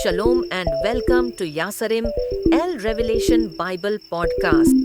Shalom and welcome to Yasarim El Revelation Bible Podcast.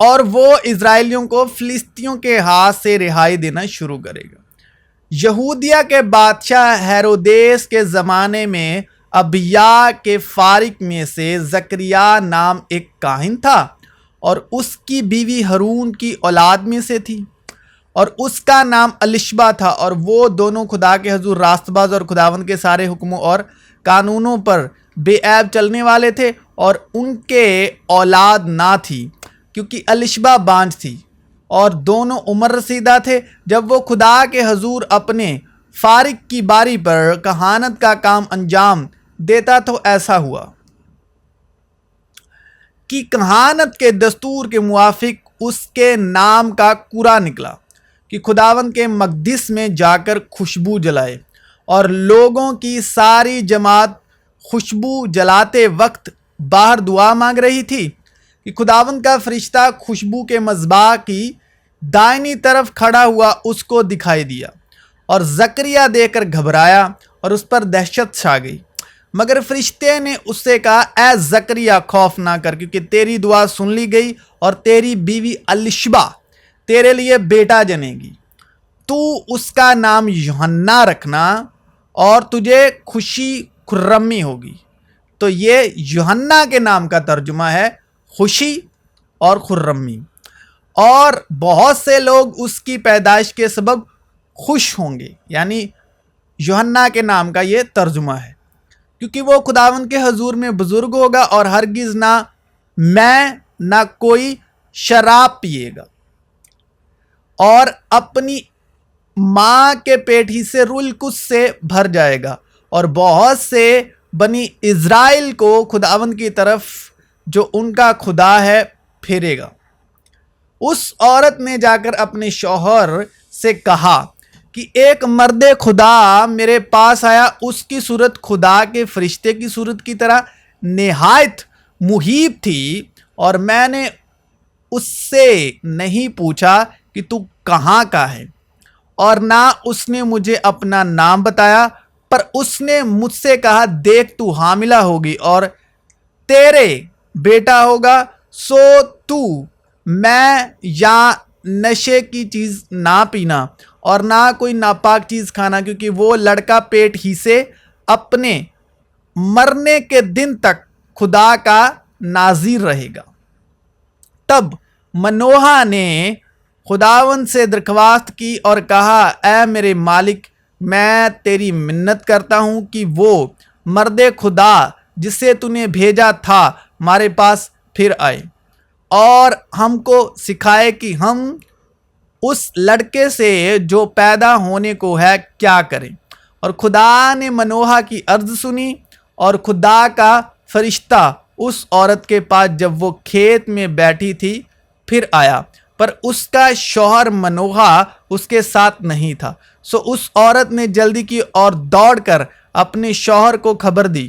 اور وہ اسرائیلیوں کو فلسطینیوں کے ہاتھ سے رہائی دینا شروع کرے گا۔ یہودیہ کے بادشاہ ہیرودیس کے زمانے میں ابیا کے فارق میں سے زکریا نام ایک کاہن تھا، اور اس کی بیوی ہارون کی اولاد میں سے تھی، اور اس کا نام الشبا تھا، اور وہ دونوں خدا کے حضور راست باز اور خداوند کے سارے حکموں اور قانونوں پر بے عیب چلنے والے تھے، اور ان کے اولاد نہ تھی کیونکہ الشبا بانجھ تھی، اور دونوں عمر رسیدہ تھے۔ جب وہ خدا کے حضور اپنے فارق کی باری پر کہانت کا کام انجام دیتا تو ایسا ہوا کہ کہانت کے دستور کے موافق اس کے نام کا کوڑا نکلا کہ خداوند کے مقدس میں جا کر خوشبو جلائے، اور لوگوں کی ساری جماعت خوشبو جلاتے وقت باہر دعا مانگ رہی تھی کہ خداوند کا فرشتہ خوشبو کے مذبح کی دائنی طرف کھڑا ہوا اس کو دکھائی دیا، اور زکریا دیکھ کر گھبرایا اور اس پر دہشت چھا گئی۔ مگر فرشتے نے اس سے کہا، اے زکریا خوف نہ کر، کیونکہ تیری دعا سن لی گئی، اور تیری بیوی الشبا تیرے لیے بیٹا جنے گی، تو اس کا نام یوحنا رکھنا، اور تجھے خوشی خرمی ہوگی۔ تو یہ یوحنا کے نام کا ترجمہ ہے خوشی اور خرمی، اور بہت سے لوگ اس کی پیدائش کے سبب خوش ہوں گے، یعنی یوحنا کے نام کا یہ ترجمہ ہے، کیونکہ وہ خداوند کے حضور میں بزرگ ہوگا، اور ہرگز نہ کوئی شراب پیے گا، اور اپنی ماں کے پیٹ ہی سے روح القدس سے بھر جائے گا، اور بہت سے بنی اسرائیل کو خداوند کی طرف جو ان کا خدا ہے پھیرے گا۔ اس عورت نے جا کر اپنے شوہر سے کہا کہ ایک مرد خدا میرے پاس آیا، اس کی صورت خدا کے فرشتے کی صورت کی طرح نہایت محیب تھی، اور میں نے اس سے نہیں پوچھا کہ تو کہاں کا ہے، اور نہ اس نے مجھے اپنا نام بتایا، پر اس نے مجھ سے کہا، دیکھ تو حاملہ ہوگی اور تیرے بیٹا ہوگا، سو تو میں یا نشے کی چیز نہ پینا اور نہ کوئی ناپاک چیز کھانا، کیونکہ وہ لڑکا پیٹ ہی سے اپنے مرنے کے دن تک خدا کا ناظر رہے گا۔ تب منوہا نے خداوند سے درخواست کی اور کہا، اے میرے مالک، میں تیری منت کرتا ہوں کہ وہ مرد خدا جسے تو نے بھیجا تھا ہمارے پاس پھر آئے، اور ہم کو سکھائے کہ ہم اس لڑکے سے جو پیدا ہونے کو ہے کیا کریں۔ اور خدا نے منوہا کی عرض سنی، اور خدا کا فرشتہ اس عورت کے پاس جب وہ کھیت میں بیٹھی تھی پھر آیا، پر اس کا شوہر منوہا اس کے ساتھ نہیں تھا۔ سو اس عورت نے جلدی کی اور دوڑ کر اپنے شوہر کو خبر دی،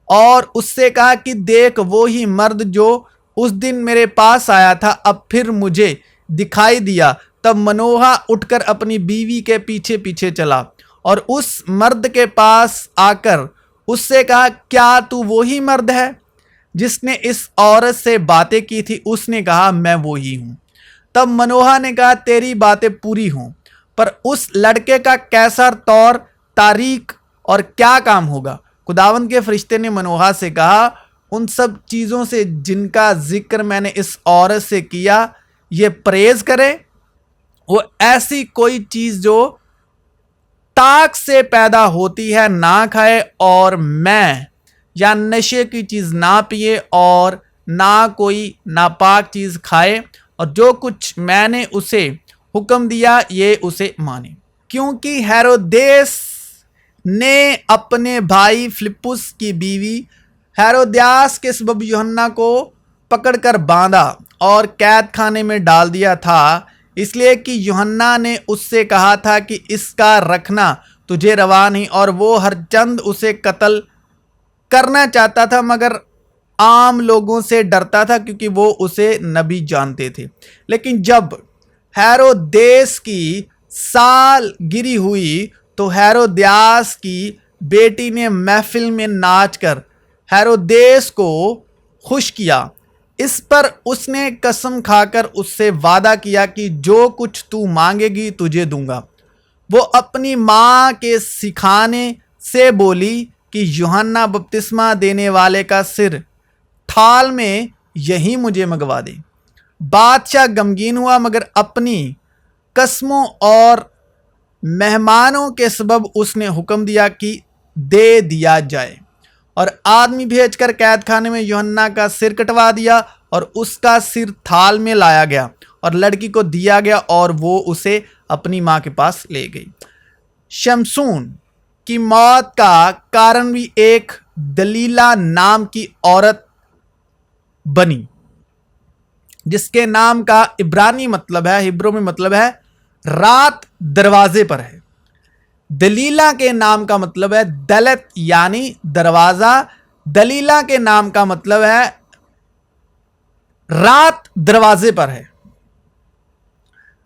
اور اس سے کہا کہ دیکھ، وہی مرد جو اس دن میرے پاس آیا تھا اب پھر مجھے دکھائی دیا۔ تب منوہا اٹھ کر اپنی بیوی کے پیچھے پیچھے چلا، اور اس مرد کے پاس آ کر اس سے کہا، کیا تو وہی مرد ہے جس نے اس عورت سے باتیں کی تھی؟ اس نے کہا، میں وہی ہوں۔ تب منوہا نے کہا، تیری باتیں پوری ہوں، پر اس لڑکے کا کیسا طور تاریخ اور کیا کام ہوگا؟ خداوند کے فرشتے نے منوہا سے کہا، ان سب چیزوں سے جن کا ذکر میں نے اس عورت سے کیا یہ پرہیز کرے، وہ ایسی کوئی چیز جو طاق سے پیدا ہوتی ہے نہ کھائے، اور میں یا نشے کی چیز نہ پیے، اور نہ کوئی ناپاک چیز کھائے، اور جو کچھ میں نے اسے حکم دیا یہ اسے مانے، کیونکہ ہیرودیس نے اپنے بھائی فلپس کی بیوی ہیرودیاس کے سبب یوحنا کو پکڑ کر باندھا اور قید خانے میں ڈال دیا تھا، اس لیے کہ یوحنا نے اس سے کہا تھا کہ اس کا رکھنا تجھے روا نہیں، اور وہ ہر چند اسے قتل کرنا چاہتا تھا، مگر عام لوگوں سے ڈرتا تھا کیونکہ وہ اسے نبی جانتے تھے۔ لیکن جب ہیرودیس کی سال گری ہوئی تو ہیرودیاس کی بیٹی نے محفل میں ناچ کر ہیرودیس کو خوش کیا، اس پر اس نے قسم کھا کر اس سے وعدہ کیا کہ جو کچھ تو مانگے گی تجھے دوں گا۔ وہ اپنی ماں کے سکھانے سے بولی کہ یوحنا بپتسمہ دینے والے کا سر تھال میں یہی مجھے منگوا دے۔ بادشاہ غمگین ہوا، مگر اپنی قسموں اور مہمانوں کے سبب اس نے حکم دیا کہ دے دیا جائے، اور آدمی بھیج کر قید خانے میں یوحنا کا سر کٹوا دیا، اور اس کا سر تھال میں لایا گیا اور لڑکی کو دیا گیا، اور وہ اسے اپنی ماں کے پاس لے گئی۔ شمشون کی موت کا کارن بھی ایک دلیلا نام کی عورت بنی، جس کے نام کا عبرانی مطلب ہے، ہبرو میں مطلب ہے رات دروازے پر ہے۔ دلیلا کے نام کا مطلب ہے دلت یعنی دروازہ، دلیلا کے نام کا مطلب ہے رات دروازے پر ہے۔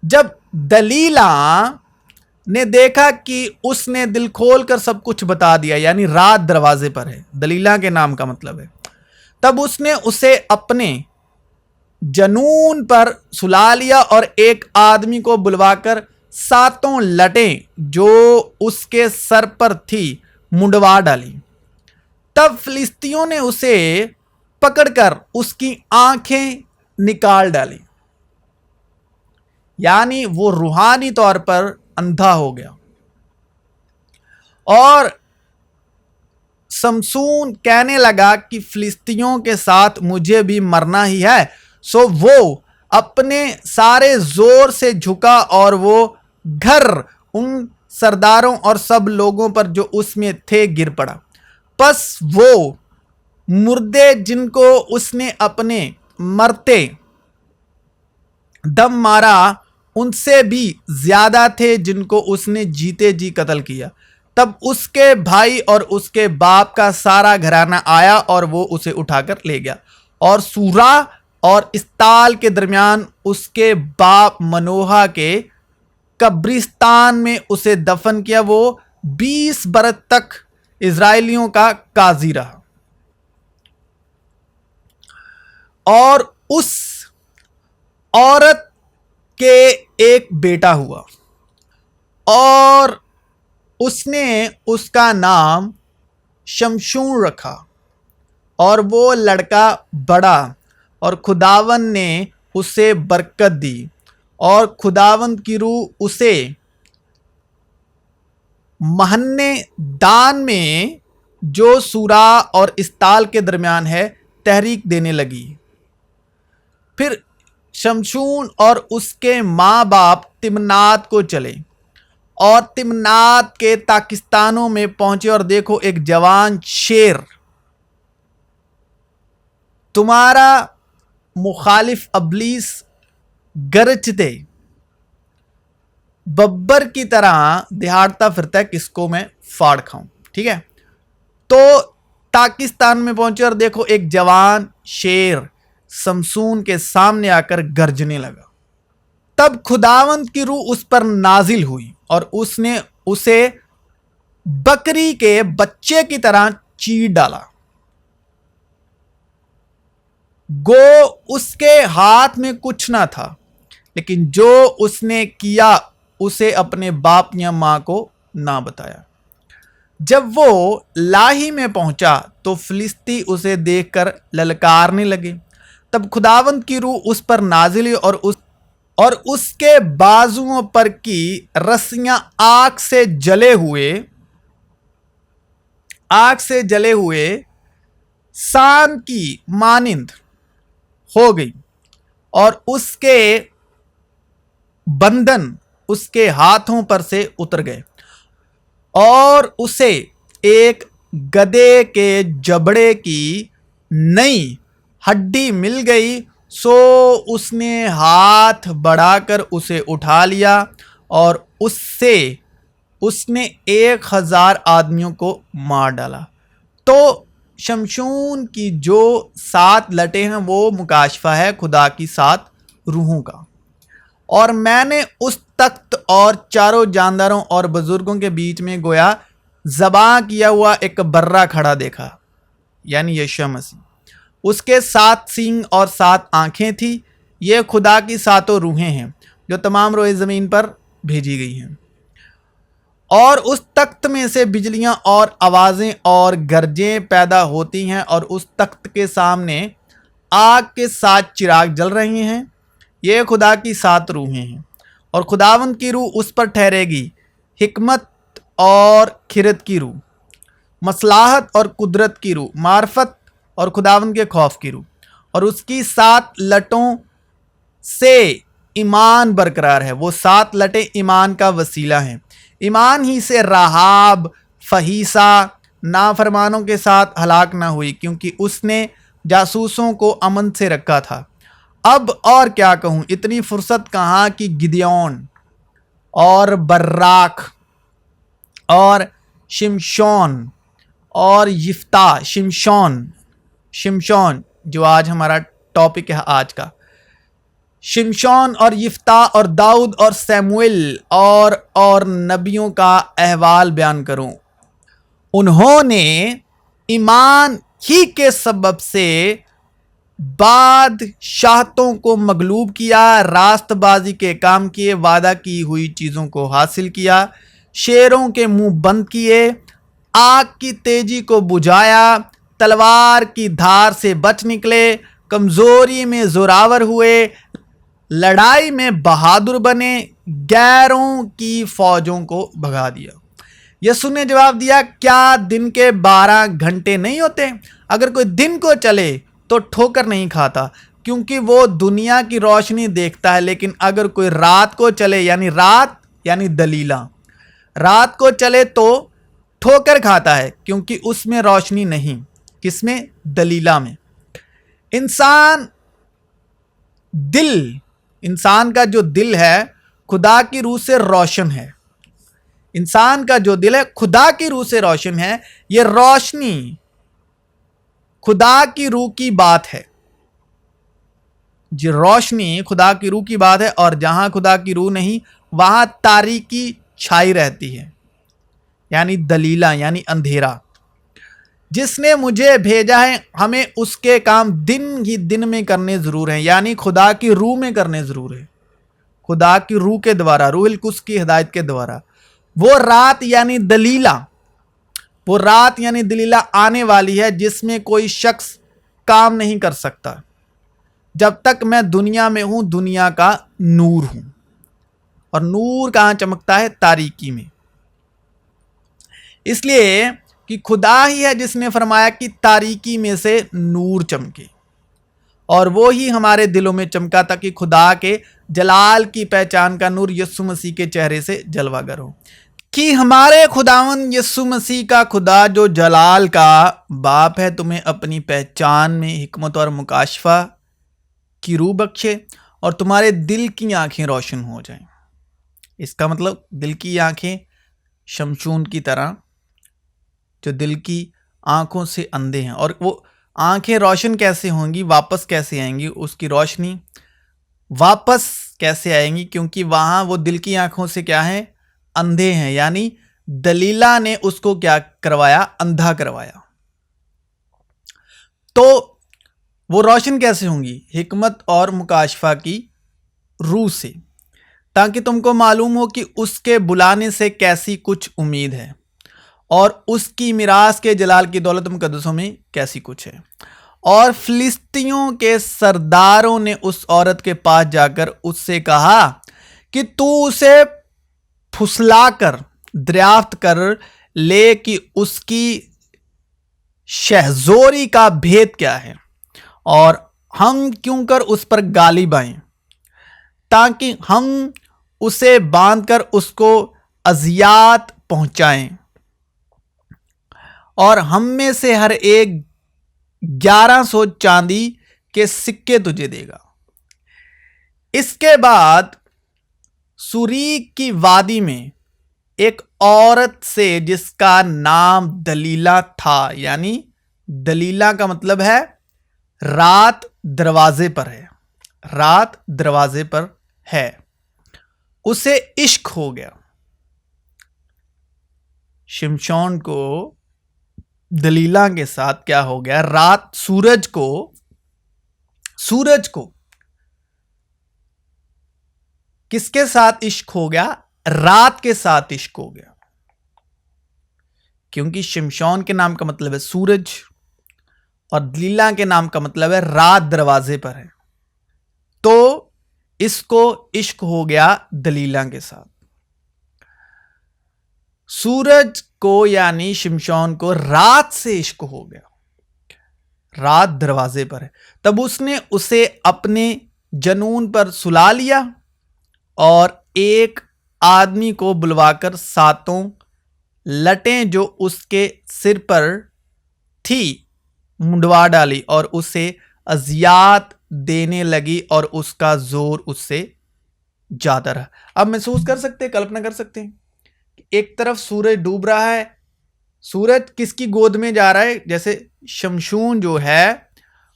جب دلیلا نے دیکھا کہ اس نے دل کھول کر سب کچھ بتا دیا، یعنی رات دروازے پر ہے، دلیلا کے نام کا مطلب ہے، تب اس نے اسے اپنے جنون پر سلا لیا اور ایک آدمی کو بلوا کر 7 لٹیں جو اس کے سر پر تھی منڈوا ڈالی۔ تب فلسطینیوں نے اسے پکڑ کر اس کی آنکھیں نکال ڈالی، یعنی وہ روحانی طور پر اندھا ہو گیا، اور شمشون کہنے لگا کہ فلسطینیوں کے ساتھ مجھے بھی مرنا ہی ہے۔ سو وہ اپنے سارے زور سے جھکا اور وہ گھر ان سرداروں اور سب لوگوں پر جو اس میں تھے گر پڑا۔ پس وہ مردے جن کو اس نے اپنے مرتے دم مارا ان سے بھی زیادہ تھے جن کو اس نے جیتے جی قتل کیا۔ تب اس کے بھائی اور اس کے باپ کا سارا گھرانہ آیا اور وہ اسے اٹھا کر لے گیا، اور سورا اور استال کے درمیان اس کے باپ منوہا کے قبرستان میں اسے دفن کیا۔ وہ 20 برس تک اسرائیلیوں کا قاضی رہا، اور اس عورت کے ایک بیٹا ہوا، اور اس نے اس کا نام شمشون رکھا، اور وہ لڑکا بڑا، اور خداوند نے اسے برکت دی، اور خداوند کی روح اسے مہنے دان میں جو سورا اور استال کے درمیان ہے تحریک دینے لگی۔ پھر شمشون اور اس کے ماں باپ تمنات کو چلے، اور تمنات کے تاکستانوں میں پہنچے، اور دیکھو ایک جوان شیر تمہارا مخالف ابلیس گرجتے ببر کی طرح دہاڑتا پھرتا ہے، کس کو میں پھاڑ کھاؤں۔ ٹھیک ہے، تو تاکستان میں پہنچے اور دیکھو ایک جوان شیر شمشون کے سامنے آ کر گرجنے لگا۔ تب خداوند کی روح اس پر نازل ہوئی، اور اس نے اسے بکری کے بچے کی طرح چیر ڈالا۔ گو اس کے ہاتھ میں کچھ نہ تھا، لیکن جو اس نے کیا اسے اپنے باپ یا ماں کو نہ بتایا۔ جب وہ لاہی میں پہنچا تو فلسطی اسے دیکھ کر للکارنے لگے۔ تب خداوند کی روح اس پر نازل ہوئی، اور اس کے بازوؤں پر کی رسیاں آگ سے جلے ہوئے سان کی مانند ہو گئی، اور اس کے بندھن اس کے ہاتھوں پر سے اتر گئے، اور اسے ایک گدھے کے جبڑے کی نئی ہڈی مل گئی۔ سو اس نے ہاتھ بڑھا کر اسے اٹھا لیا، اور اس نے 1000 آدمیوں کو مار ڈالا۔ تو شمشون کی جو 7 لٹیں ہیں وہ مکاشفہ ہے خدا کی 7 روحوں کا۔ اور میں نے اس تخت اور چاروں جانداروں اور بزرگوں کے بیچ میں گویا ذبح کیا ہوا ایک برہ کھڑا دیکھا، یعنی یشوع مسیح۔ اس کے 7 سینگ اور 7 آنکھیں تھیں. یہ خدا کی 7 روحیں ہیں جو تمام روئے زمین پر بھیجی گئی ہیں. اور اس تخت میں سے بجلیاں اور آوازیں اور گرجیں پیدا ہوتی ہیں اور اس تخت کے سامنے آگ کے 7 چراغ جل رہے ہیں. یہ خدا کی 7 روحیں ہیں اور خداوند کی روح اس پر ٹھہرے گی، حکمت اور کھرت کی روح، مصلاحت اور قدرت کی روح، معرفت اور خداوند کے خوف کی روح. اور اس کی 7 لٹوں سے ایمان برقرار ہے. وہ 7 لٹیں ایمان کا وسیلہ ہیں. ایمان ہی سے راہاب فہیسہ نافرمانوں کے ساتھ ہلاک نہ ہوئی، کیونکہ اس نے جاسوسوں کو امن سے رکھا تھا. اب اور کیا کہوں، اتنی فرصت کہاں کہ گدیون اور براق اور شمشون اور یفتہ، شمشون جو آج ہمارا ٹاپک ہے آج کا، شمشون اور یفتہ اور داؤد اور سیموئل اور نبیوں کا احوال بیان کروں. انہوں نے ایمان ہی کے سبب سے بادشاہتوں کو مغلوب کیا، راست بازی کے کام کیے، وعدہ کی ہوئی چیزوں کو حاصل کیا، شیروں کے منہ بند کیے، آگ کی تیزی کو بجھایا، تلوار کی دھار سے بچ نکلے، کمزوری میں زوراور ہوئے، لڑائی میں بہادر بنے، غیروں کی فوجوں کو بھگا دیا. یسوع نے جواب دیا، کیا دن کے 12 گھنٹے نہیں ہوتے؟ اگر کوئی دن کو چلے تو ٹھوکر نہیں کھاتا، کیونکہ وہ دنیا کی روشنی دیکھتا ہے. لیکن اگر کوئی رات کو چلے، یعنی رات یعنی دلیلہ، رات کو چلے تو ٹھوکر کھاتا ہے، کیونکہ اس میں روشنی نہیں. کس میں؟ دلیلہ میں. انسان کا جو دل ہے خدا کی روح سے روشن ہے. انسان کا جو دل ہے خدا کی روح سے روشن ہے. یہ روشنی خدا کی روح کی بات ہے. روشنی خدا کی روح کی بات ہے، اور جہاں خدا کی روح نہیں وہاں تاریکی چھائی رہتی ہے، یعنی دلیلہ یعنی اندھیرا. جس نے مجھے بھیجا ہے ہمیں اس کے کام دن ہی دن میں کرنے ضرور ہیں، یعنی خدا کی روح میں کرنے ضرور ہے، خدا کی روح کے دوارا، روح القدس کی ہدایت کے دوارا. وہ رات یعنی دلیلہ آنے والی ہے جس میں کوئی شخص کام نہیں کر سکتا جب تک میں دنیا میں ہوں. دنیا کا نور ہوں، اور نور کہاں چمکتا ہے؟ تاریکی میں. اس لیے کہ خدا ہی ہے جس نے فرمایا کہ تاریکی میں سے نور چمکے، اور وہی ہمارے دلوں میں چمکا تھا کہ خدا کے جلال کی پہچان کا نور یسوع مسیح کے چہرے سے جلوہ گر ہو. کہ ہمارے خداوند یسوع مسیح کا خدا جو جلال کا باپ ہے تمہیں اپنی پہچان میں حکمت اور مکاشفہ کی روح بخشے، اور تمہارے دل کی آنکھیں روشن ہو جائیں. اس کا مطلب دل کی آنکھیں شمشون کی طرح جو دل کی آنکھوں سے اندھے ہیں. اور وہ آنکھیں روشن کیسے ہوں گی، واپس کیسے آئیں گی؟ اس کی روشنی واپس کیسے آئیں گی؟ کیونکہ وہاں وہ دل کی آنکھوں سے کیا ہیں؟ اندھے ہیں. یعنی دلیلہ نے اس کو کیا کروایا؟ اندھا کروایا. تو وہ روشن کیسے ہوں گی؟ حکمت اور مکاشفہ کی روح سے، تاکہ تم کو معلوم ہو کہ اس کے بلانے سے کیسی کچھ امید ہے، اور اس کی میراث کے جلال کی دولت مقدسوں میں کیسی کچھ ہے. اور فلسطینیوں کے سرداروں نے اس عورت کے پاس جا کر اس سے کہا کہ تو اسے پھسلا کر دریافت کر لے کہ اس کی شہزوری کا بھید کیا ہے، اور ہم کیوں کر اس پر غالب آئیں، تاکہ ہم اسے باندھ کر اس کو اذیات پہنچائیں، اور ہم میں سے ہر ایک 1100 چاندی کے سکے تجھے دے گا. اس کے بعد سوریک کی وادی میں ایک عورت سے جس کا نام دلیلہ تھا، یعنی دلیلہ کا مطلب ہے رات دروازے پر ہے، رات دروازے پر ہے، اسے عشق ہو گیا. شمشون کو دلیلہ کے ساتھ کیا ہو گیا؟ رات سورج کو سورج کو کس کے ساتھ عشق ہو گیا؟ رات کے ساتھ عشق ہو گیا، کیونکہ شمشون کے نام کا مطلب ہے سورج اور دلیلاں کے نام کا مطلب ہے رات دروازے پر ہے، تو اس کو عشق ہو گیا دلیلاں کے ساتھ۔ سورج کو یعنی شمشون کو رات سے عشق ہو گیا، رات دروازے پر ہے، تب اس نے اسے اپنے جنون پر سلا لیا اور ایک آدمی کو بلوا کر 7 لٹیں جو اس کے سر پر تھی منڈوا ڈالی اور اسے اذیات دینے لگی اور اس کا زور اس سے جاتا رہا۔ اب محسوس کر سکتے ہیں، کلپنا کر سکتے ہیں کہ ایک طرف سورج ڈوب رہا ہے، سورج کس کی گود میں جا رہا ہے؟ جیسے شمشون جو ہے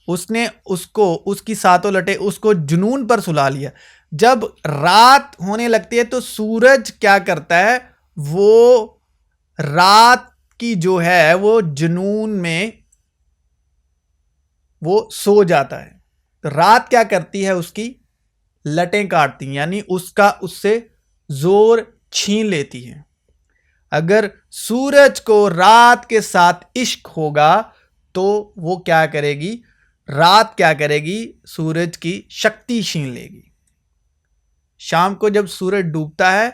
اس نے اس کی 7 لٹیں اس کو جنون پر سلا لیا۔ جب رات ہونے لگتی ہے تو سورج کیا کرتا ہے؟ وہ رات کی جو ہے وہ جنون میں وہ سو جاتا ہے، رات کیا کرتی ہے؟ اس کی لٹیں کاٹتی ہیں، یعنی اس سے زور چھین لیتی ہے۔ اگر سورج کو رات کے ساتھ عشق ہوگا تو وہ کیا کرے گی؟ رات کیا کرے گی؟ سورج کی شکتی چھین لے گی۔ شام کو جب سورج ڈوبتا ہے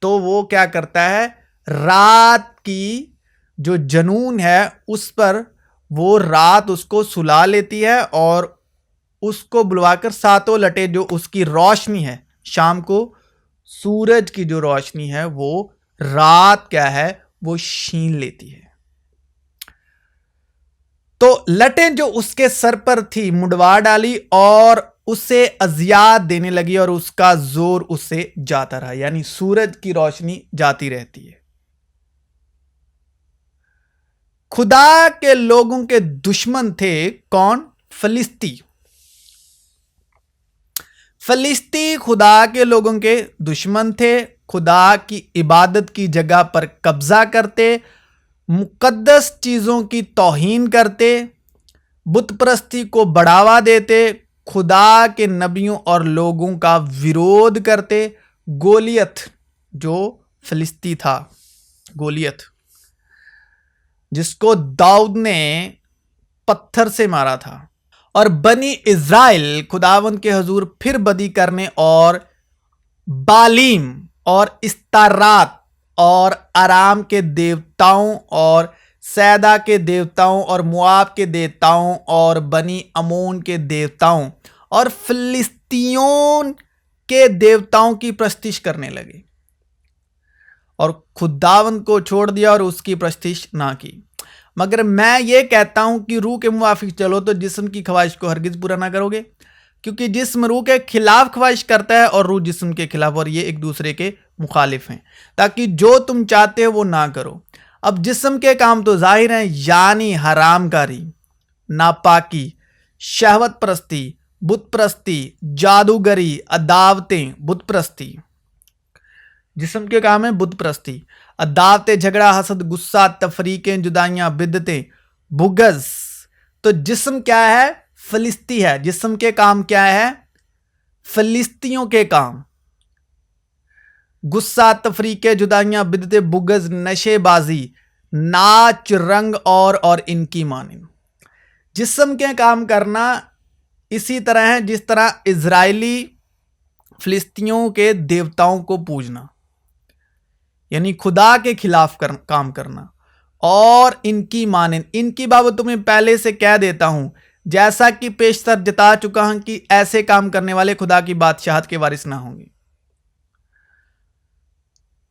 تو وہ کیا کرتا ہے؟ رات کی جو جنون ہے اس پر وہ رات اس کو سلا لیتی ہے اور اس کو بلوا کر 7 لٹیں جو اس کی روشنی ہے، شام کو سورج کی جو روشنی ہے وہ رات کیا ہے؟ وہ چھین لیتی ہے۔ تو لٹیں جو اس کے سر پر تھی منڈوا ڈالی اور اسے اذیات دینے لگی اور اس کا زور اس سے جاتا رہا، یعنی سورج کی روشنی جاتی رہتی ہے۔ خدا کے لوگوں کے دشمن تھے کون؟ فلسطی۔ فلسطی خدا کے لوگوں کے دشمن تھے، خدا کی عبادت کی جگہ پر قبضہ کرتے، مقدس چیزوں کی توہین کرتے، بت پرستی کو بڑھاوا دیتے، خدا کے نبیوں اور لوگوں کا ویرود کرتے۔ گولیت جو فلسطی تھا، گولیت جس کو داؤد نے پتھر سے مارا تھا، اور بنی اسرائیل خداوند کے حضور پھر بدی کرنے اور بالیم اور استارات اور ارام کے دیوتاؤں اور سیدا کے دیوتاؤں اور مواب کے دیوتاؤں اور بنی امون کے دیوتاؤں اور فلسطینیوں کے دیوتاؤں کی پرستش کرنے لگے اور خداوند کو چھوڑ دیا اور اس کی پرستش نہ کی۔ مگر میں یہ کہتا ہوں کہ روح کے موافق چلو تو جسم کی خواہش کو ہرگز پورا نہ کرو گے، کیونکہ جسم روح کے خلاف خواہش کرتا ہے اور روح جسم کے خلاف، اور یہ ایک دوسرے کے مخالف ہیں، تاکہ جو تم چاہتے ہو وہ نہ کرو۔ اب جسم کے کام تو ظاہر ہیں، یعنی حرام کاری، ناپاکی، شہوت پرستی، بت پرستی، جادوگری، عداوتیں، بت پرستی۔ جسم کے کام ہیں بت پرستی، عداوتیں، جھگڑا، حسد، غصہ، تفریقیں، جدائیاں، بدعتیں، بغض۔ تو جسم کیا ہے؟ فلسطی ہے۔ جسم کے کام کیا ہے؟ فلسطینیوں کے کام، غصہ، تفریقیں، جدائیاں، بدعتیں، بغض، نشے بازی، ناچ، رنگ اور ان کی مانند۔ جسم کے کام کرنا اسی طرح ہے جس طرح اسرائیلی فلسطینیوں کے دیوتاؤں کو پوجنا، یعنی خدا کے خلاف کام کرنا، اور ان کی مانند۔ ان کی بابت تمہیں پہلے سے کہہ دیتا ہوں، جیسا کہ پیشتر جتا چکا ہوں کہ ایسے کام کرنے والے خدا کی بادشاہت کے وارث نہ ہوں گے۔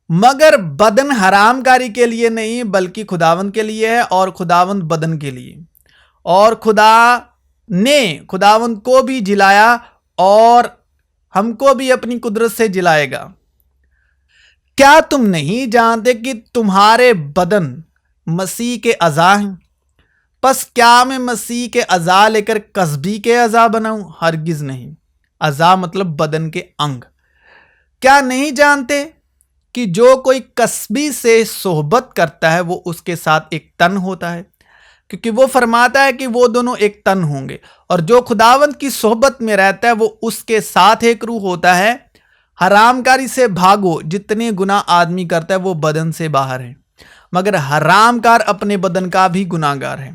مگر بدن حرام کاری کے لیے نہیں بلکہ خداوند کے لیے ہے، اور خداوند بدن کے لیے۔ اور خدا نے خداوند کو بھی جلایا اور ہم کو بھی اپنی قدرت سے جلائے گا۔ کیا تم نہیں جانتے کہ تمہارے بدن مسیح کے اعضاء ہیں؟ پس کیا میں مسیح کے اعضاء لے کر کسبی کے اعضاء بناؤں؟ ہرگز نہیں۔ اعضاء مطلب بدن کے انگ۔ کیا نہیں جانتے کہ جو کوئی کسبی سے صحبت کرتا ہے وہ اس کے ساتھ ایک تن ہوتا ہے؟ کیونکہ وہ فرماتا ہے کہ وہ دونوں ایک تن ہوں گے، اور جو خداوند کی صحبت میں رہتا ہے وہ اس کے ساتھ ایک روح ہوتا ہے۔ حرام کاری سے بھاگو، جتنے گناہ آدمی کرتا ہے وہ بدن سے باہر ہے، مگر حرام کار اپنے بدن کا بھی گناہ گار ہے۔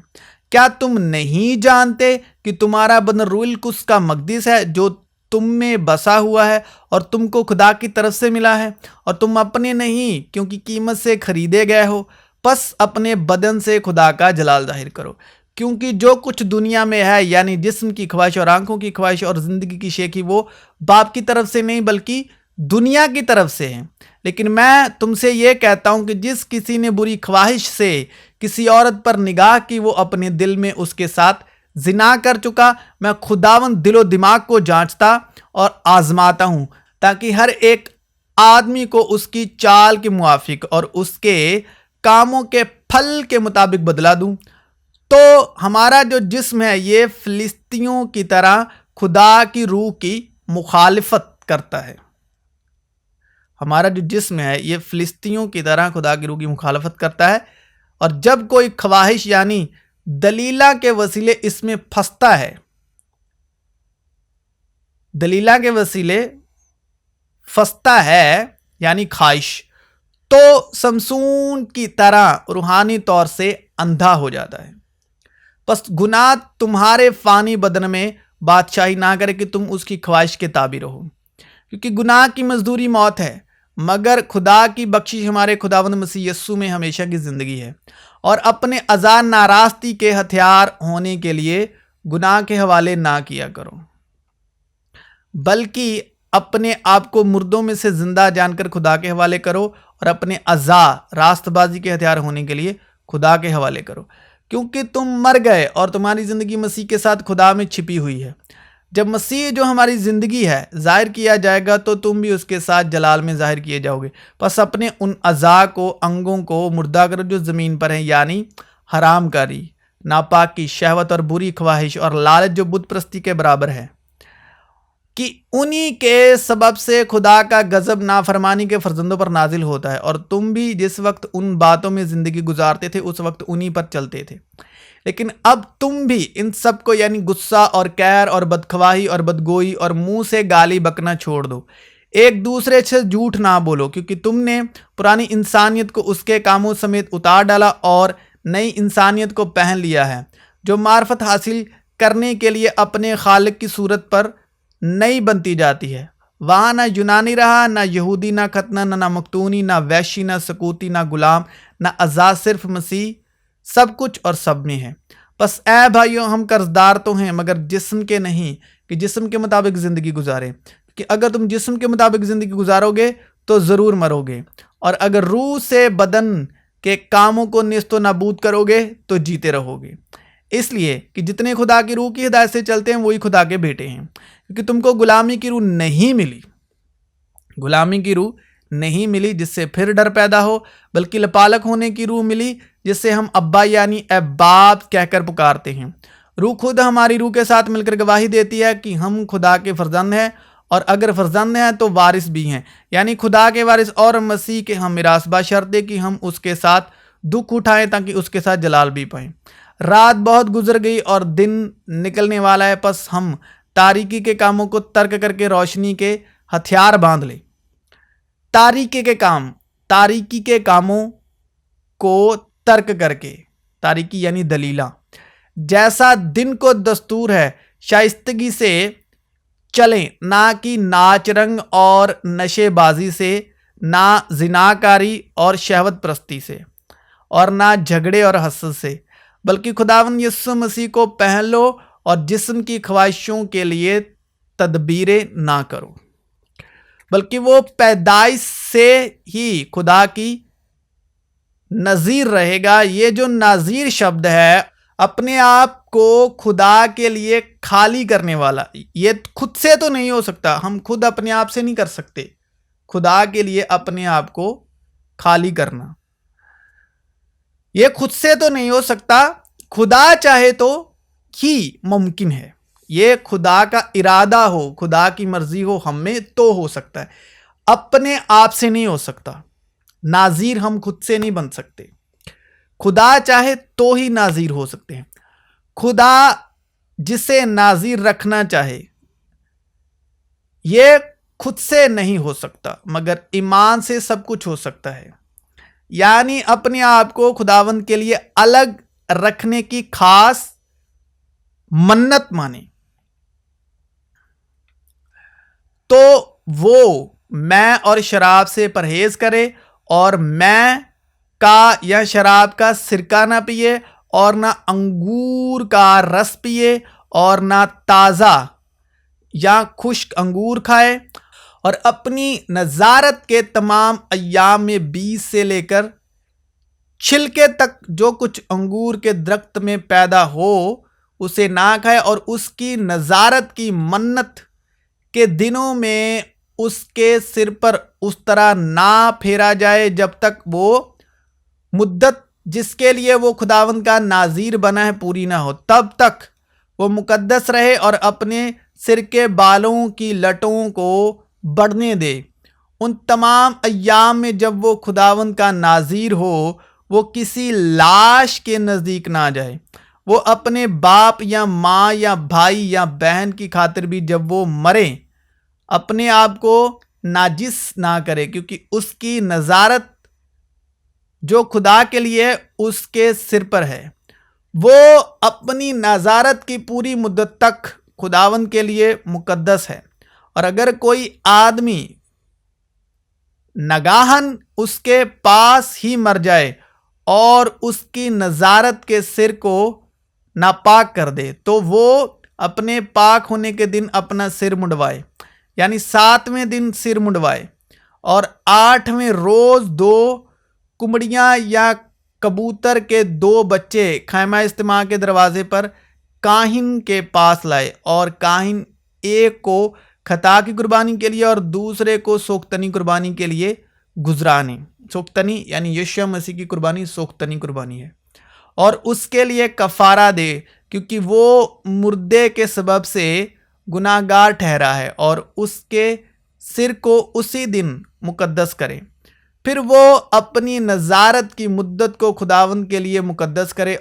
کیا تم نہیں جانتے کہ تمہارا بدن روح القدس کا مقدس ہے جو تم میں بسا ہوا ہے اور تم کو خدا کی طرف سے ملا ہے، اور تم اپنے نہیں کیونکہ قیمت سے خریدے گئے ہو؟ پس اپنے بدن سے خدا کا جلال ظاہر کرو، کیونکہ جو کچھ دنیا میں ہے، یعنی جسم کی خواہش اور آنکھوں کی خواہش اور زندگی کی شیخی، وہ باپ کی طرف سے نہیں بلکہ دنیا کی طرف سے ہے۔ لیکن میں تم سے یہ کہتا ہوں کہ جس کسی نے بری خواہش سے کسی عورت پر نگاہ کی، وہ اپنے دل میں اس کے ساتھ زنا کر چکا۔ میں خداوند دل و دماغ کو جانچتا اور آزماتا ہوں، تاکہ ہر ایک آدمی کو اس کی چال کے موافق اور اس کے کاموں کے پھل کے مطابق بدلا دوں۔ تو ہمارا جو جسم ہے یہ فلسطینیوں کی طرح خدا کی روح کی مخالفت کرتا ہے۔ ہمارا جو جسم ہے یہ فلسطینیوں کی طرح خدا کی روح کی مخالفت کرتا ہے، اور جب کوئی خواہش یعنی دلیلہ کے وسیلے اس میں پھنستا ہے، دلیلہ کے وسیلے پھنستا ہے یعنی خواہش، تو سمسون کی طرح روحانی طور سے اندھا ہو جاتا ہے۔ پس گناہ تمہارے فانی بدن میں بادشاہی نہ کرے کہ تم اس کی خواہش کے تابع رہو، کیونکہ گناہ کی مزدوری موت ہے، مگر خدا کی بخشش ہمارے خداوند مسیح یسوع میں ہمیشہ کی زندگی ہے۔ اور اپنے اعضاء ناراستی کے ہتھیار ہونے کے لیے گناہ کے حوالے نہ کیا کرو، بلکہ اپنے آپ کو مردوں میں سے زندہ جان کر خدا کے حوالے کرو، اور اپنے اعضاء راست بازی کے ہتھیار ہونے کے لیے خدا کے حوالے کرو، کیونکہ تم مر گئے اور تمہاری زندگی مسیح کے ساتھ خدا میں چھپی ہوئی ہے۔ جب مسیح جو ہماری زندگی ہے ظاہر کیا جائے گا تو تم بھی اس کے ساتھ جلال میں ظاہر کیے جاؤ گے۔ پس اپنے ان اعضاء کو، انگوں کو مردہ کرو جو زمین پر ہیں، یعنی حرام کاری، ناپاکی، شہوت اور بری خواہش اور لالچ جو بت پرستی کے برابر ہے، کہ انہی کے سبب سے خدا کا غضب نافرمانی کے فرزندوں پر نازل ہوتا ہے۔ اور تم بھی جس وقت ان باتوں میں زندگی گزارتے تھے اس وقت انہی پر چلتے تھے، لیکن اب تم بھی ان سب کو یعنی غصہ اور قہر اور بدخواہی اور بدگوئی اور منہ سے گالی بکنا چھوڑ دو۔ ایک دوسرے سے جھوٹ نہ بولو، کیونکہ تم نے پرانی انسانیت کو اس کے کاموں سمیت اتار ڈالا اور نئی انسانیت کو پہن لیا ہے، جو معرفت حاصل کرنے کے لیے اپنے خالق کی صورت پر نئی بنتی جاتی ہے۔ وہاں نہ یونانی رہا، نہ یہودی، نہ ختنہ، نہ مختونی، نہ ویشی، نہ سکوتی، نہ غلام، نہ آزاد، صرف مسیح سب کچھ اور سب میں ہے۔ پس اے بھائیوں، ہم قرضدار تو ہیں مگر جسم کے نہیں، کہ جسم کے مطابق زندگی گزاریں، کہ اگر تم جسم کے مطابق زندگی گزارو گے تو ضرور مرو گے، اور اگر روح سے بدن کے کاموں کو نیست و نابود کرو گے تو جیتے رہو گے۔ اس لیے کہ جتنے خدا کی روح کی ہدایت سے چلتے ہیں وہی خدا کے بیٹے ہیں، کیونکہ تم کو غلامی کی روح نہیں ملی، غلامی کی روح نہیں ملی جس سے پھر ڈر پیدا ہو، بلکہ لپالک ہونے کی روح ملی جس سے ہم ابا یعنی اے باپ کہہ کر پکارتے ہیں۔ روح خود ہماری روح کے ساتھ مل کر گواہی دیتی ہے کہ ہم خدا کے فرزند ہیں، اور اگر فرزند ہیں تو وارث بھی ہیں، یعنی خدا کے وارث اور مسیح کے ہم میراث، بشرطے کہ ہم اس کے ساتھ دکھ اٹھائیں تاکہ اس کے ساتھ جلال بھی پائیں۔ رات بہت گزر گئی اور دن نکلنے والا ہے، پس ہم تاریکی کے کاموں کو ترک کر کے روشنی کے ہتھیار باندھ لیں۔ تاریکی کے کاموں کو ترک کر کے، تاریکی یعنی دلیلہ، جیسا دن کو دستور ہے شائستگی سے چلیں، نہ کہ ناچ رنگ اور نشے بازی سے، نہ زناکاری اور شہوت پرستی سے، اور نہ جھگڑے اور حسد سے، بلکہ خداوند یسوع مسیح کو پہن لو اور جسم کی خواہشوں کے لیے تدبیریں نہ کرو، بلکہ وہ پیدائش سے ہی خدا کی نظیر رہے گا۔ یہ جو نظیر شبد ہے، اپنے آپ کو خدا کے لیے خالی کرنے والا، یہ خود سے تو نہیں ہو سکتا، ہم خود اپنے آپ سے نہیں کر سکتے خدا کے لیے اپنے آپ کو خالی کرنا، یہ خود سے تو نہیں ہو سکتا، خدا چاہے تو ہی ممکن ہے، یہ خدا کا ارادہ ہو، خدا کی مرضی ہو ہم میں تو ہو سکتا ہے، اپنے آپ سے نہیں ہو سکتا۔ ناظیر ہم خود سے نہیں بن سکتے، خدا چاہے تو ہی ناظر ہو سکتے ہیں. خدا جسے ناظر رکھنا چاہے یہ خود سے نہیں ہو سکتا، مگر ایمان سے سب کچھ ہو سکتا ہے. یعنی اپنے آپ کو خداوند کے لیے الگ رکھنے کی خاص منت مانے تو وہ میں اور شراب سے پرہیز کرے، اور میں کا یا شراب کا سرکہ نہ پیے، اور نہ انگور کا رس پیے، اور نہ تازہ یا خشک انگور کھائے، اور اپنی نظارت کے تمام ایام میں بیج سے لے کر چھلکے تک جو کچھ انگور کے درخت میں پیدا ہو اسے نہ کھائے، اور اس کی نظارت کی منت کے دنوں میں اس کے سر پر اس طرح نہ پھیرا جائے جب تک وہ مدت جس کے لیے وہ خداوند کا ناظر بنا ہے پوری نہ ہو. تب تک وہ مقدس رہے اور اپنے سر کے بالوں کی لٹوں کو بڑھنے دے. ان تمام ایام میں جب وہ خداوند کا ناظر ہو وہ کسی لاش کے نزدیک نہ جائے. وہ اپنے باپ یا ماں یا بھائی یا بہن کی خاطر بھی جب وہ مرے اپنے آپ کو ناجس نہ کرے، کیونکہ اس کی نظارت جو خدا کے لیے اس کے سر پر ہے. وہ اپنی نظارت کی پوری مدت تک خداوند کے لیے مقدس ہے. اور اگر کوئی آدمی ناگہاً اس کے پاس ہی مر جائے اور اس کی نظارت کے سر کو ناپاک کر دے تو وہ اپنے پاک ہونے کے دن اپنا سر منڈوائے، یعنی 7ویں دن سر منڈوائے، اور 8ویں روز 2 کمڑیاں یا کبوتر کے 2 بچے خیمہ اجتماع کے دروازے پر کاہن کے پاس لائے، اور کاہن ایک کو خطا کی قربانی کے لیے اور دوسرے کو سوختنی قربانی کے لیے گزرانے. سوختنی یعنی یشوع مسیح کی قربانی سوختنی قربانی ہے، اور اس کے لیے کفارہ دے کیونکہ وہ مردے کے سبب سے گناہ گار ٹھہرا ہے، اور اس کے سر کو اسی دن مقدس کرے. پھر وہ اپنی نظارت کی مدت کو خداوند کے لیے مقدس کرے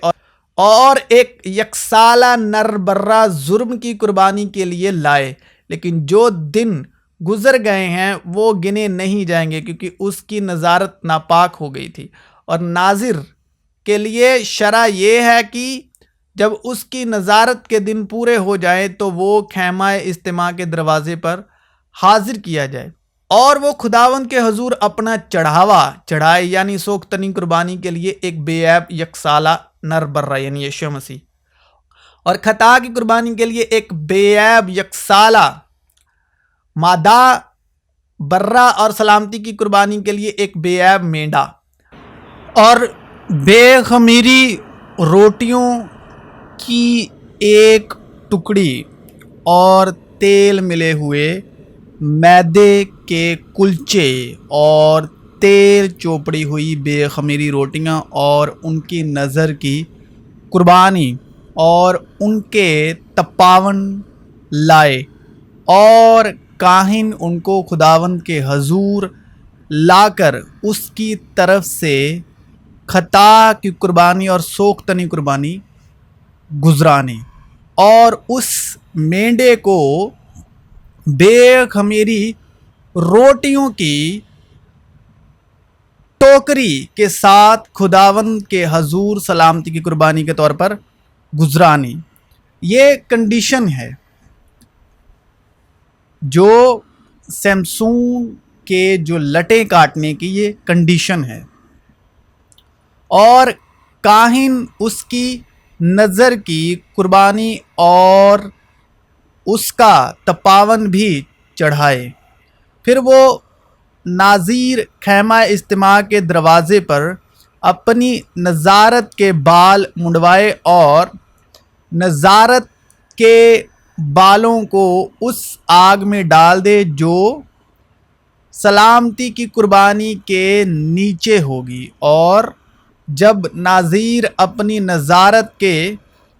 اور ایک یکسالہ نر برہ جرم کی قربانی کے لیے لائے. لیکن جو دن گزر گئے ہیں وہ گنے نہیں جائیں گے کیونکہ اس کی نظارت ناپاک ہو گئی تھی. اور ناظر کے لیے شرع یہ ہے کہ جب اس کی نظارت کے دن پورے ہو جائیں تو وہ خیمہ اجتماع کے دروازے پر حاضر کیا جائے، اور وہ خداوند کے حضور اپنا چڑھاوا چڑھائے، یعنی سوختنی قربانی کے لیے ایک بے عیب یکسالہ نر برہ یعنی یشوع مسیح، اور خطا کی قربانی کے لیے ایک بے عیب یکسالہ مادہ برہ، اور سلامتی کی قربانی کے لیے ایک بے عیب مینڈا، اور بے خمیری روٹیوں کی ایک ٹکڑی، اور تیل ملے ہوئے میدے کے کلچے، اور تیل چوپڑی ہوئی بے خمیری روٹیاں، اور ان کی نظر کی قربانی، اور ان کے تپاون لائے، اور کاہن ان کو خداوند کے حضور لا کر اس کی طرف سے خطا کی قربانی اور سوختنی قربانی گزرانے، اور اس مینڈے کو بے خمیری روٹیوں کی ٹوکری کے ساتھ خداوند کے حضور سلامتی کی قربانی کے طور پر گزرانے. یہ کنڈیشن ہے جو سمسون کے جو لٹیں کاٹنے کی یہ کنڈیشن ہے، اور کاہن اس کی نظر کی قربانی اور اس کا تپاون بھی چڑھائے. پھر وہ ناظر خیمہ اجتماع کے دروازے پر اپنی نظارت کے بال منڈوائے، اور نظارت کے بالوں کو اس آگ میں ڈال دے جو سلامتی کی قربانی کے نیچے ہوگی. اور جب ناظر اپنی نظارت کے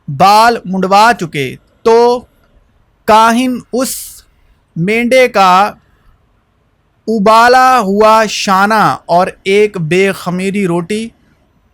بال منڈوا چکے تو کاہن اس مینڈے کا ابالا ہوا شانہ اور ایک بے خمیری روٹی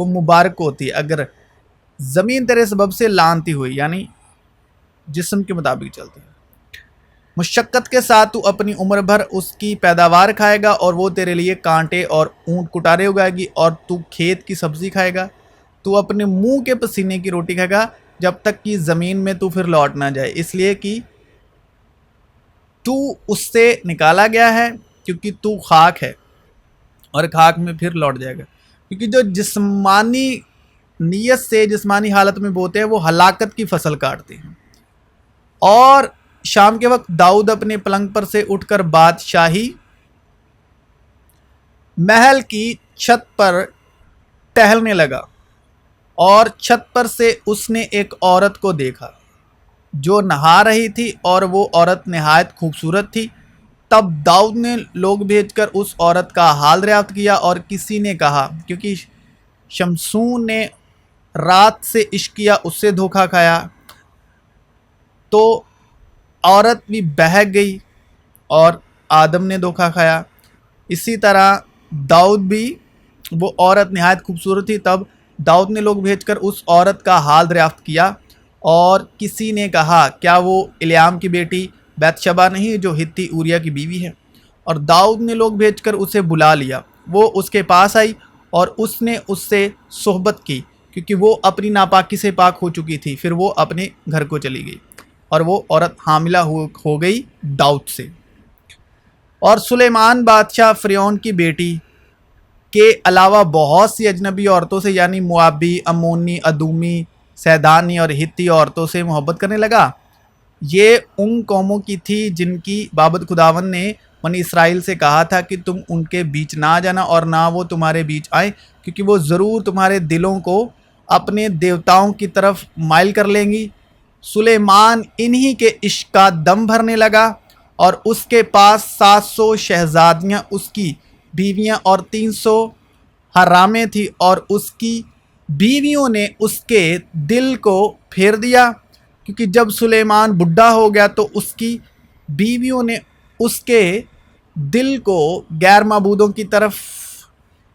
وہ مبارک ہوتی ہے اگر زمین تیرے سبب سے لانتی ہوئی، یعنی جسم کے مطابق چلتی ہے۔ مشقت کے ساتھ تو اپنی عمر بھر اس کی پیداوار کھائے گا، اور وہ تیرے لیے کانٹے اور اونٹ کٹارے اگائے گی، اور تو کھیت کی سبزی کھائے گا۔ تو اپنے منہ کے پسینے کی روٹی کھائے گا جب تک کہ زمین میں تو پھر لوٹ نہ جائے، اس لیے کہ تو اس سے نکالا گیا ہے، کیونکہ تو خاک ہے اور خاک میں پھر لوٹ جائے گا۔ کیونکہ جو جسمانی نیت سے جسمانی حالت میں بوتے ہیں وہ ہلاکت کی فصل کاٹتے ہیں۔ اور شام کے وقت داؤد اپنے پلنگ پر سے اٹھ کر بادشاہی محل کی چھت پر ٹہلنے لگا، اور چھت پر سے اس نے ایک عورت کو دیکھا جو نہا رہی تھی، اور وہ عورت نہایت خوبصورت تھی۔ تب داؤد نے لوگ بھیج کر اس عورت کا حال دریافت کیا، اور کسی نے کہا کیونکہ شمشون نے رات سے عشق کیا، اس سے دھوکہ کھایا، تو عورت بھی بہک گئی اور آدم نے دھوکہ کھایا۔ اسی طرح داؤد بھی، وہ عورت نہایت خوبصورت تھی۔ تب داؤد نے لوگ بھیج کر اس عورت کا حال دریافت کیا، اور کسی نے کہا کیا وہ الیام کی بیٹی بیت شبہ نہیں جو ہتی اوریا کی بیوی ہے؟ اور داؤد نے لوگ بھیج کر اسے بلا لیا۔ وہ اس کے پاس آئی اور اس نے اس سے صحبت کی، کیونکہ وہ اپنی ناپاکی سے پاک ہو چکی تھی۔ پھر وہ اپنے گھر کو چلی گئی، اور وہ عورت حاملہ ہو گئی داؤد سے۔ اور سلیمان بادشاہ فرعون کی بیٹی کے علاوہ بہت سی اجنبی عورتوں سے، یعنی موابی، امونی، ادومی، سیدانی اور ہتی عورتوں سے محبت کرنے لگا۔ یہ ان قوموں کی تھی جن کی بابت خداوند نے بنی اسرائیل سے کہا تھا کہ تم ان کے بیچ نہ جانا، اور نہ وہ تمہارے بیچ آئیں، کیونکہ وہ ضرور تمہارے دلوں کو اپنے دیوتاؤں کی طرف مائل کر لیں گی۔ سلیمان انہی کے عشق کا دم بھرنے لگا، اور اس کے پاس 700 شہزادیاں اس کی بیویاں اور 300 حرامیں تھیں، اور اس کی بیویوں نے اس کے دل کو پھیر دیا، کیونکہ جب سلیمان بڈھا ہو گیا تو اس کی بیویوں نے اس کے دل کو غیر معبودوں کی طرف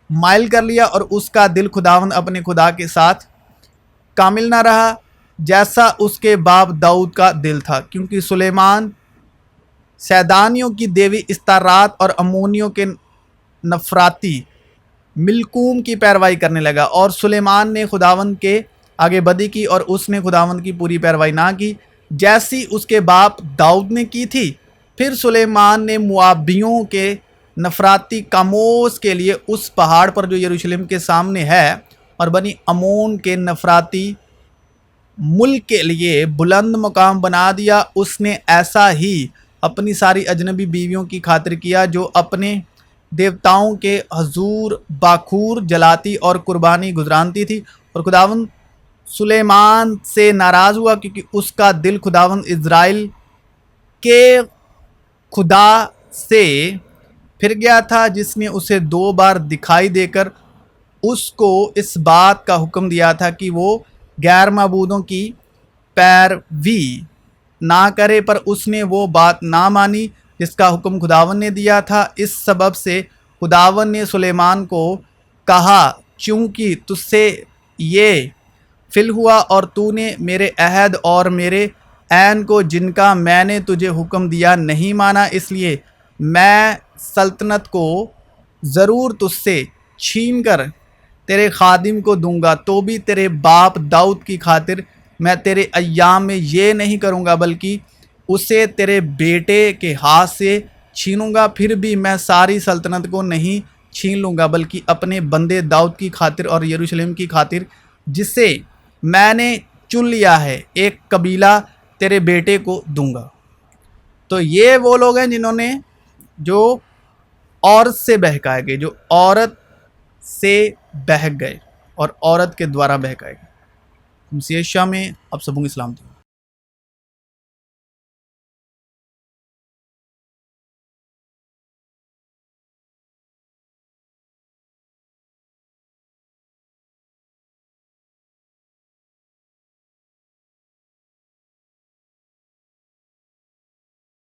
مائل کر لیا، اور اس کا دل خداوند اپنے خدا کے ساتھ کامل نہ رہا جیسا اس کے باپ داؤد کا دل تھا، کیونکہ سلیمان سیدانیوں کی دیوی استارات اور امونیوں کے نفراتی ملکوم کی پیروائی کرنے لگا۔ اور سلیمان نے خداوند کے آگے بدی کی، اور اس نے خداوند کی پوری پیروائی نہ کی جیسی اس کے باپ داؤد نے کی تھی۔ پھر سلیمان نے موابیوں کے نفراتی کاموس کے لیے اس پہاڑ پر جو یروشلم کے سامنے ہے، اور بنی امون کے نفراتی ملک کے لیے بلند مقام بنا دیا۔ اس نے ایسا ہی اپنی ساری اجنبی بیویوں کی خاطر کیا جو اپنے دیوتاؤں کے حضور باخور جلاتی اور قربانی گزرانتی تھی۔ اور خداوند سلیمان سے ناراض ہوا، کیونکہ اس کا دل خداوند اسرائیل کے خدا سے پھر گیا تھا، جس نے اسے 2 بار دکھائی دے کر اس کو اس بات کا حکم دیا تھا کہ وہ غیر معبودوں کی پیروی نہ کرے، پر اس نے وہ بات نہ مانی جس کا حکم خداوند نے دیا تھا۔ اس سبب سے خداوند نے سلیمان کو کہا، چونکہ تجھ سے یہ فل ہوا اور تو نے میرے عہد اور میرے عین کو جن کا میں نے تجھے حکم دیا نہیں مانا، اس لیے میں سلطنت کو ضرور تجھ سے چھین کر تیرے خادم کو دوں گا، تو بھی تیرے باپ داؤد کی خاطر میں تیرے ایام میں یہ نہیں کروں گا، بلکہ اسے تیرے بیٹے کے ہاتھ سے چھینوں گا۔ پھر بھی میں ساری سلطنت کو نہیں چھین لوں گا، بلکہ اپنے بندے داؤد کی خاطر اور یروشلم کی خاطر جسے میں نے چن لیا ہے، ایک قبیلہ تیرے بیٹے کو دوں گا۔ تو یہ وہ لوگ ہیں جنہوں نے جو عورت سے بہکائے گئے، جو عورت سے بہک گئے اور عورت کے دوارا بہکائے گئے۔ مسیح شاہ میں آپ سبوں کی سلامتی۔